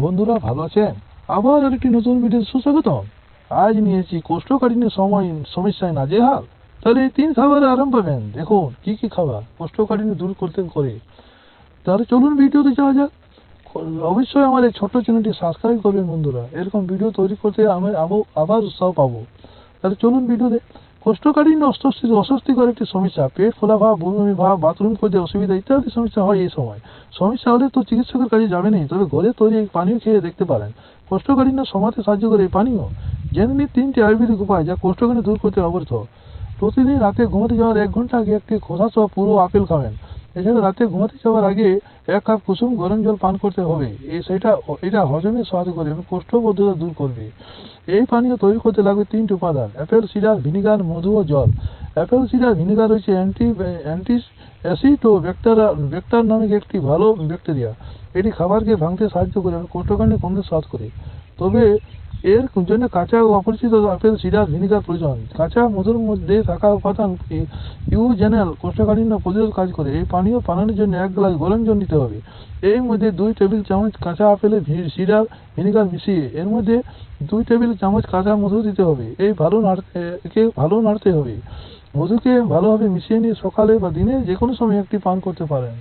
বন্ধুরা ভালো আছেন? আবার আরেকটি নতুন ভিডিওতে সুস্বাগতম। আজ নিয়েছি কোষ্ঠকাঠিন্য সমস্যায় নাজেহাল। তাহলে এই 3 খাবারে আরাম পাবেন। দেখুন কি কি খাবার কোষ্ঠকাঠিন্য দূর করতে করে। তাহলে চলুন ভিডিওতে যাওয়া যাক। অবশ্যই আমার এই ছোট্ট চ্যানেলটি সাবস্ক্রাইব করবেন বন্ধুরা। এরকম ভিডিও তৈরি করতে আমি আবার উৎসাহ পাবো। তাহলে চলুন ভিডিওতে। কোষ্ঠকাঠিন্য অস্বস্তিকর একটি সমস্যা। পেট ফোলা ভাব, বমি ভাব, বাথরুম করতে অসুবিধা ইত্যাদি সমস্যা হয় এই সময়। সমস্যা হলে তো চিকিৎসকের কাছে যাবেনই, তবে ঘরে তৈরি এই পানীয় খেয়ে দেখতে পারেন। কোষ্ঠকাঠিন্য সমাতে সাহায্য করে এই পানীয়। জেনে নিন 3টি আয়ুর্বেদিক উপায় যা কোষ্ঠকাঠিন্য দূর করতে অবর্থ। প্রতিদিন রাতে ঘুমাতে যাওয়ার 1 ঘন্টা আগে একটি খোসা সহ পুরো আপেল খাবেন। এছাড়া রাতে ঘুমাতে যাওয়ার আগে 1 কাপ কুসুম গরম জল পান করতে হবে। এটা হজমে সাহায্য করে এবং কোষ্ঠবদ্ধতা দূর করবে। এই পানীয় তৈরি করতে লাগবে 3টি উপাদান: অ্যাপেল সিডার, ভিনিগার, মধু ও জল। অ্যাপেল সিডার ভিনিগার হচ্ছে অ্যান্টি অ্যাসিড ও ব্যাক্টার নামক একটি ভালো ব্যাকটেরিয়া। এটি খাবারকে ভাঙতে সাহায্য করে এবং কোষ্ঠকাঠিন্য কমতে সাহায্য করে। তবে এর জন্য কাঁচা ও অপরিচিত আপেল সিডার ভিনিগার প্রয়োজন। কাঁচা মধুর মধ্যে থাকা উপাদান ইউজেনাল কোষ্ঠকাঠিন্য প্রতিরোধ কাজ করে। এই পানীয় বানানোর জন্য 1 গ্লাস গরম জল নিতে হবে। এর মধ্যে 2 টেবিল চামচ কাঁচা আপেলের সিডার ভিনিগার মিশিয়ে এর মধ্যে 2 টেবিল চামচ কাঁচা মধু দিতে হবে। একে ভালো নাড়তে হবে। মধুকে ভালোভাবে মিশিয়ে নিয়ে সকালে বা দিনে যে কোনো সময় একটি পান করতে পারেন।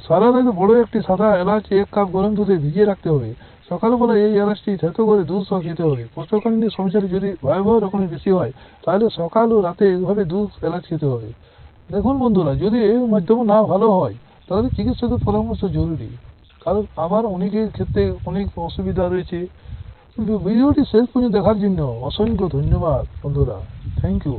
সারার আগে বড় একটি সাদা এলাচ 1 কাপ গরম দুধে ভিজিয়ে রাখতে হবে। সকালবেলা এই এলাচটি থেতো করে দুধ সহ খেতে হবে। কোষ্ঠকাঠিন্য সমস্যাটি যদি ভয়াবহ রকমের বেশি হয় তাহলে সকাল ও রাতে এভাবে দুধ এলাচ খেতে হবে। দেখুন বন্ধুরা, যদি এর মাধ্যমে না ভালো হয় তাহলে চিকিৎসকের পরামর্শ জরুরি, কারণ আবার অনেকের ক্ষেত্রে অনেক অসুবিধা রয়েছে। ভিডিওটি শেষ পর্যন্ত দেখার জন্য অসংখ্য ধন্যবাদ বন্ধুরা। Thank you.